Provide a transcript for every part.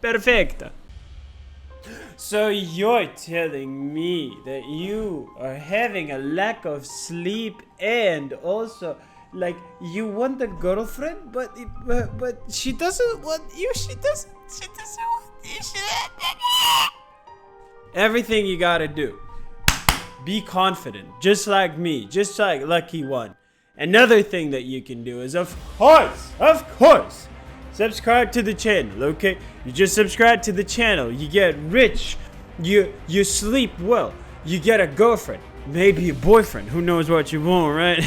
Perfecto. So you're telling me that you are having a lack of sleep and also like you want a girlfriend but she doesn't want you. She doesn't want you. Everything you gotta do, be confident, just like me, just like Luckyone. Another thing that you can do is of course subscribe to the channel. Okay, you just subscribe to the channel, you get rich, you sleep well, you get a girlfriend, maybe a boyfriend, who knows what you want, right?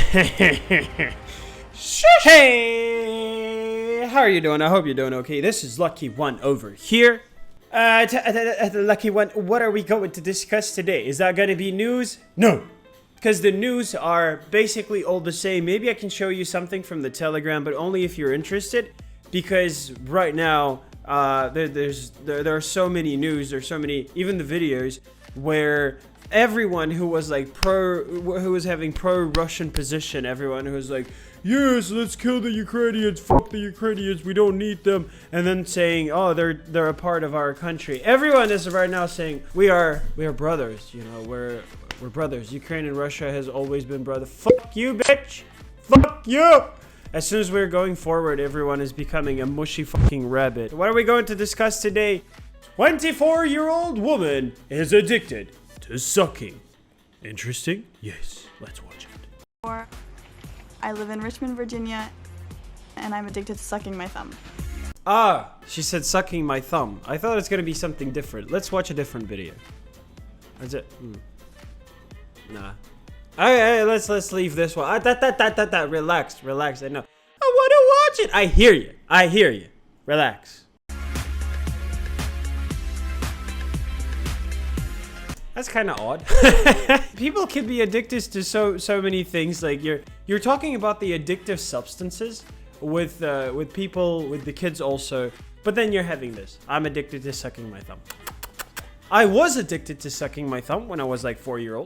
Hey, how are you doing? I hope you're doing okay. This is Luckyone over here. Luckyone, what are we going to discuss today? Is that gonna be news? No, because the news are basically all the same. Maybe I can show you something from the Telegram, but only if you're interested. Because right now, there are so many news, there's so many, even the videos where everyone who was like who was having pro-Russian position, everyone who was like, yes, let's kill the Ukrainians, fuck the Ukrainians, we don't need them, and then saying, oh, they're a part of our country. Everyone is right now saying we are brothers, you know, we're brothers. Ukraine and Russia has always been brother. Fuck you, bitch. Fuck you. As soon as we're going forward, everyone is becoming a mushy fucking rabbit. What are we going to discuss today? 24-year-old woman is addicted to sucking. Interesting? Yes, let's watch it. I live in Richmond, Virginia, and I'm addicted to sucking my thumb. Ah, she said sucking my thumb. I thought it was gonna be something different. Let's watch a different video. Is it? Nah. Alright, let's leave this one. Relax. I know. I wanna watch it. I hear you. Relax. That's kind of odd. People can be addicted to so many things. Like you're talking about the addictive substances with people, with the kids also. But then you're having this. I'm addicted to sucking my thumb. I was addicted to sucking my thumb when I was like 4 years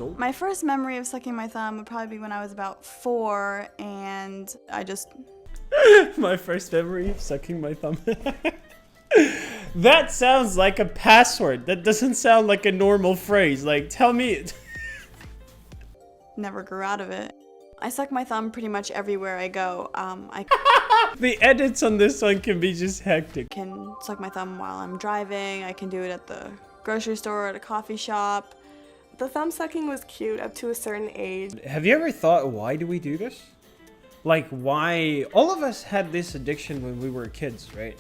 old. My first memory of sucking my thumb would probably be when I was about 4, and I just... My first memory of sucking my thumb. That sounds like a password. That doesn't sound like a normal phrase. Like, tell me... Never grew out of it. I suck my thumb pretty much everywhere I go. The edits on this one can be just hectic. I can suck my thumb while I'm driving. I can do it at the grocery store, at a coffee shop. The thumb sucking was cute up to a certain age. Have you ever thought, why do we do this? Like, why? All of us had this addiction when we were kids, right?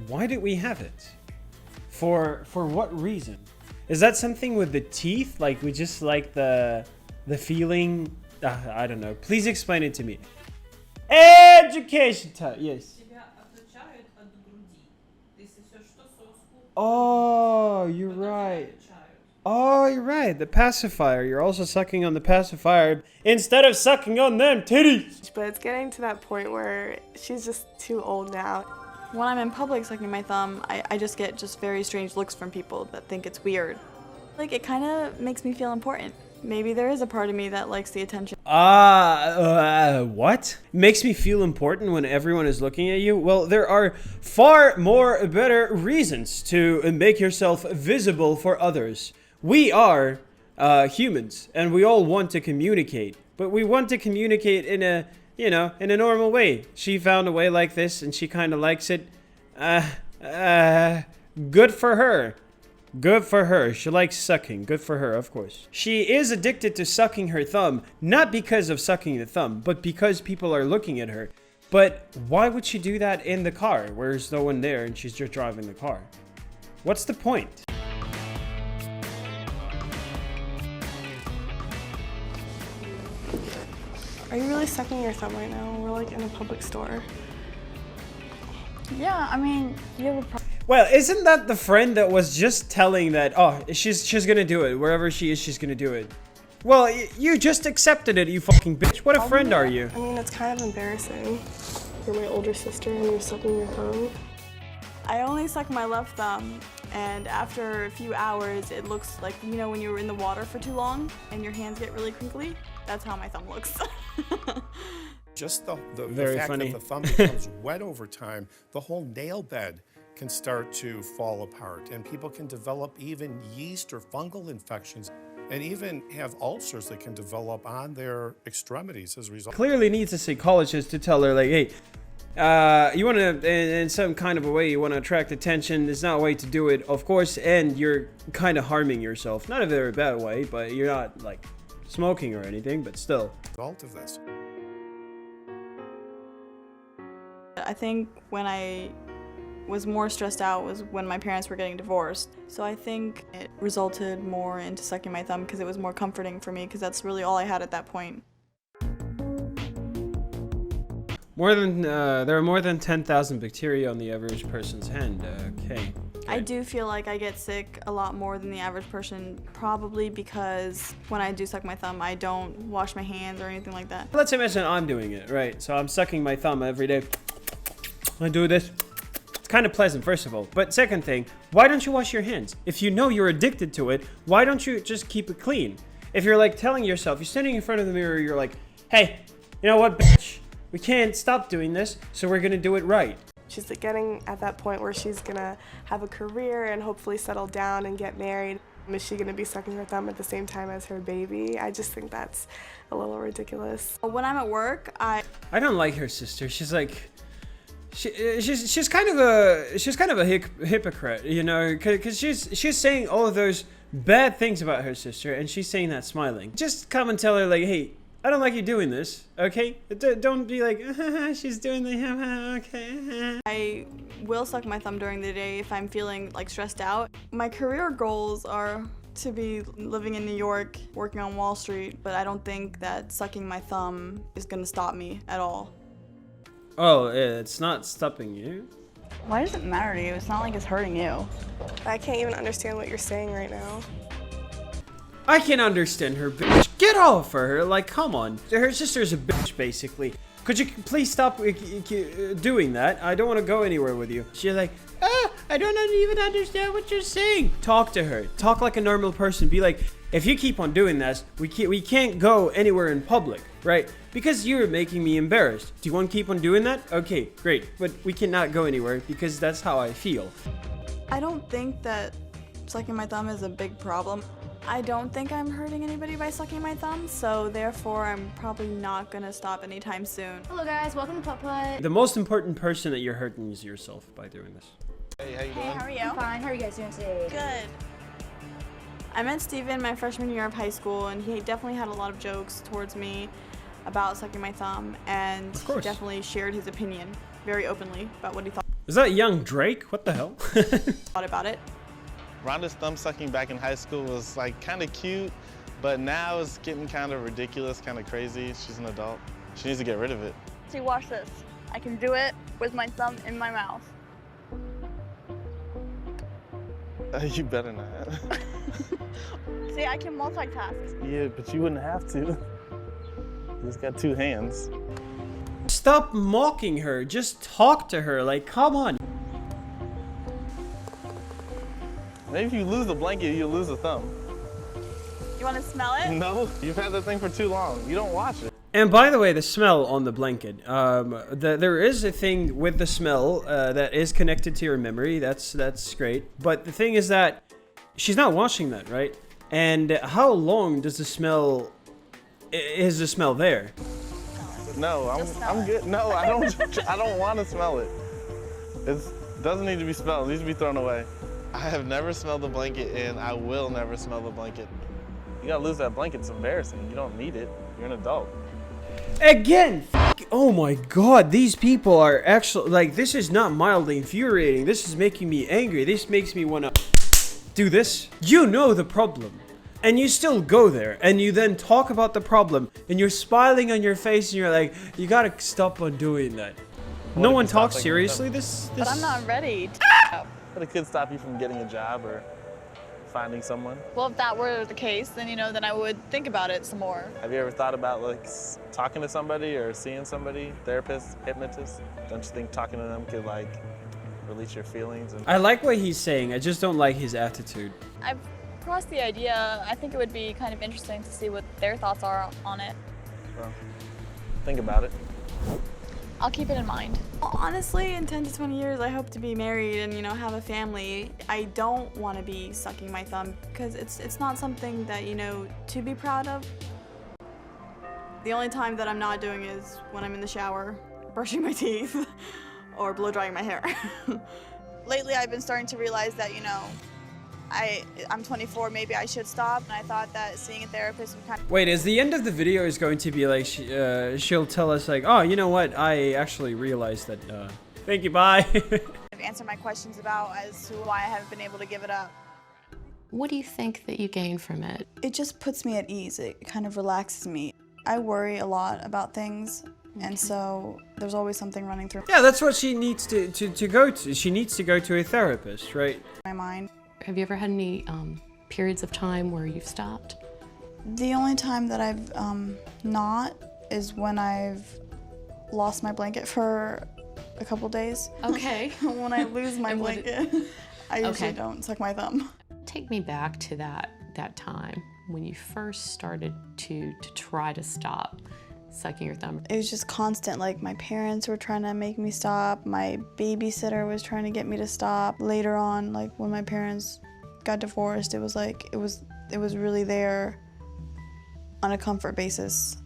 Why did we have it? For what reason? Is that something with the teeth? Like, we just like the feeling? I don't know. Please explain it to me. Education time. Yes. Oh, you're right. Oh, you're right. The pacifier. You're also sucking on the pacifier instead of sucking on them titties. But it's getting to that point where she's just too old now. When I'm in public sucking my thumb, I just get very strange looks from people that think it's weird. Like, it kind of makes me feel important. Maybe there is a part of me that likes the attention. What? Makes me feel important when everyone is looking at you? Well, there are far more better reasons to make yourself visible for others. We are humans, and we all want to communicate, but we want to communicate in a, in a normal way. She found a way like this, and she kind of likes it. Good for her. Good for her. She likes sucking. Good for her, of course. She is addicted to sucking her thumb, not because of sucking the thumb, but because people are looking at her. But why would she do that in the car, where there's no one there and she's just driving the car? What's the point? Are you really sucking your thumb right now? We're like in a public store. Yeah, I mean, you have a problem. Well, isn't that the friend that was just telling that, oh, she's gonna do it. Wherever she is, she's gonna do it. Well, you just accepted it, you fucking bitch. What a friend are you? I mean, it's kind of embarrassing. You're my older sister and you're sucking your thumb. I only suck my left thumb, and after a few hours, it looks like, you know, when you were in the water for too long and your hands get really crinkly? That's how my thumb looks. just the Very fact funny. that the thumb becomes wet over time, the whole nail bed can start to fall apart, and people can develop even yeast or fungal infections, and even have ulcers that can develop on their extremities as a result. Clearly needs a psychologist to tell her, like, hey, you want to, in some kind of a way, you want to attract attention. There's not a way to do it, of course, and you're kind of harming yourself. Not in a very bad way, but you're not, like, smoking or anything, but still. Result of this. I think when I was more stressed out was when my parents were getting divorced. So I think it resulted more into sucking my thumb because it was more comforting for me because that's really all I had at that point. There are more than 10,000 bacteria on the average person's hand. Okay. I do feel like I get sick a lot more than the average person, probably because when I do suck my thumb, I don't wash my hands or anything like that. Let's imagine I'm doing it, right? So I'm sucking my thumb every day. I do this. It's kind of pleasant, first of all. But second thing, why don't you wash your hands? If you know you're addicted to it, why don't you just keep it clean? If you're like telling yourself, you're standing in front of the mirror, you're like, hey, you know what, bitch? We can't stop doing this, so we're gonna do it right. She's getting at that point where she's gonna have a career and hopefully settle down and get married. Is she gonna be sucking her thumb at the same time as her baby? I just think that's a little ridiculous. When I'm at work, I don't like her sister. She's like, she's kind of a hypocrite, you know, because she's saying all of those bad things about her sister, and she's saying that smiling. Just come and tell her, like, hey, I don't like you doing this, okay? Don't be like, she's doing the, okay. I will suck my thumb during the day if I'm feeling like stressed out. My career goals are to be living in New York, working on Wall Street, but I don't think that sucking my thumb is gonna stop me at all. Oh, it's not stopping you? Why does it matter to you? It's not like it's hurting you. I can't even understand what you're saying right now. I can understand her, bitch. Get off her. Like, come on. Her sister's a bitch, basically. Could you please stop doing that? I don't want to go anywhere with you. She's like, I don't even understand what you're saying. Talk to her. Talk like a normal person. Be like, if you keep on doing this, we can't go anywhere in public, right? Because you're making me embarrassed. Do you want to keep on doing that? Okay, great. But we cannot go anywhere because that's how I feel. I don't think that sucking my thumb is a big problem. I don't think I'm hurting anybody by sucking my thumb, so therefore I'm probably not gonna stop anytime soon. Hello guys, welcome to Putt Putt. The most important person that you're hurting is yourself by doing this. Hey, how you doing? Hey, how are you? I'm fine. How are you guys doing today? Good. I met Steven my freshman year of high school, and he definitely had a lot of jokes towards me about sucking my thumb, and he definitely shared his opinion very openly about what he thought. Is that young Drake? What the hell? Thought about it. Rhonda's thumb sucking back in high school was like kind of cute, but now it's getting kind of ridiculous, kind of crazy. She's an adult. She needs to get rid of it. See, watch this. I can do it with my thumb in my mouth. You better not. See, I can multitask. Yeah, but you wouldn't have to. You just got two hands. Stop mocking her. Just talk to her. Like, come on. Maybe if you lose the blanket, you lose a thumb. You want to smell it? No, you've had that thing for too long. You don't wash it. And by the way, the smell on the blanket. There is a thing with the smell that is connected to your memory. That's great. But the thing is that she's not washing that, right? And how long does the smell? Is the smell there? No, I'm good. No, I don't want to smell it. It doesn't need to be smelled. It needs to be thrown away. I have never smelled the blanket, and I will never smell the blanket. You gotta lose that blanket. It's embarrassing. You don't need it. You're an adult. Again! Oh my god, these people are actually, like, this is not mildly infuriating. This is making me angry. This makes me wanna do this. You know the problem. And you still go there, and you then talk about the problem, and you're smiling on your face, and you're like, you gotta stop on doing that. No one talks seriously. This. But I'm not ready. But it could stop you from getting a job or finding someone. Well, if that were the case, then then I would think about it some more. Have you ever thought about like talking to somebody or seeing somebody, therapist, hypnotist? Don't you think talking to them could like release your feelings? I like what he's saying. I just don't like his attitude. I've crossed the idea. I think it would be kind of interesting to see what their thoughts are on it. Well, think about it. I'll keep it in mind. Honestly, in 10 to 20 years, I hope to be married and, have a family. I don't want to be sucking my thumb because it's not something that, to be proud of. The only time that I'm not doing is when I'm in the shower, brushing my teeth, or blow drying my hair. Lately, I've been starting to realize that, I'm 24, maybe I should stop, and I thought that seeing a therapist would kind of... Wait, is the end of the video is going to be like, she'll tell us like, oh, you know what, I actually realized that, thank you, bye. answer my questions about as to why I haven't been able to give it up. What do you think that you gain from it? It just puts me at ease. It kind of relaxes me. I worry a lot about things, and so there's always something running through Yeah, that's what she needs to go to. She needs to go to a therapist, right? my mind. Have you ever had any periods of time where you've stopped? The only time that I've not is when I've lost my blanket for a couple days. Okay. When I lose my blanket, I usually don't suck my thumb. Take me back to that time when you first started to try to stop sucking your thumb. It was just constant. Like, my parents were trying to make me stop. My babysitter was trying to get me to stop. Later on, like when my parents got divorced, it was like it was really there on a comfort basis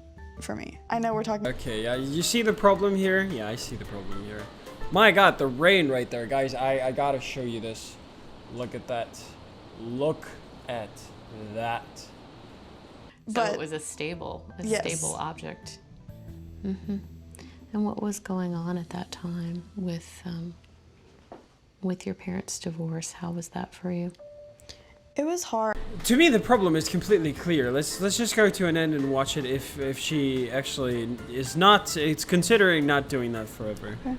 for me. I know we're talking. Okay, yeah, you see the problem here? Yeah, I see the problem here. My God, the rain right there, guys. I gotta show you this. Look at that. Look at that. So it was a stable object. Mm-hmm. And what was going on at that time with your parents' divorce? How was that for you? It was hard. To me, the problem is completely clear. Let's just go to an end and watch it if she actually is not, it's considering not doing that forever. Okay.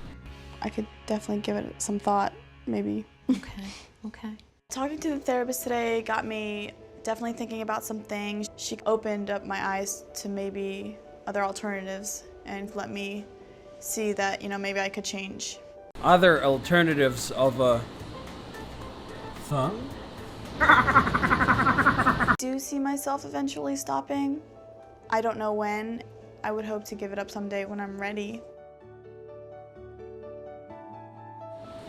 I could definitely give it some thought, maybe. Okay. Talking to the therapist today got me definitely thinking about some things. She opened up my eyes to maybe other alternatives and let me see that, maybe I could change. Other alternatives of a thumb? I do see myself eventually stopping. I don't know when. I would hope to give it up someday when I'm ready.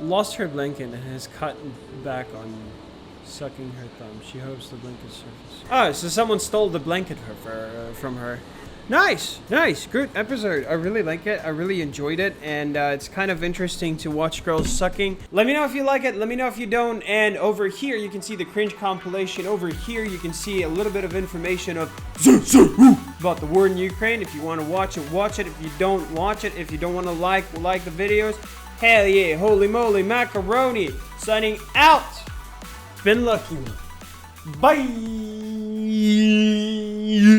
Lost her blanket and has cut back on sucking her thumb. She hopes the blanket surface. Oh, so someone stole the blanket from her. Nice, good episode. I really like it. I really enjoyed it, and it's kind of interesting to watch girls sucking. Let me know if you like it. Let me know if you don't. And over here, you can see the cringe compilation. Over here, you can see a little bit of information of about the war in Ukraine. If you want to watch it, watch it. If you don't, watch it. If you don't want to like the videos, hell yeah, holy moly, macaroni. Signing out. Been Luckyone. Bye.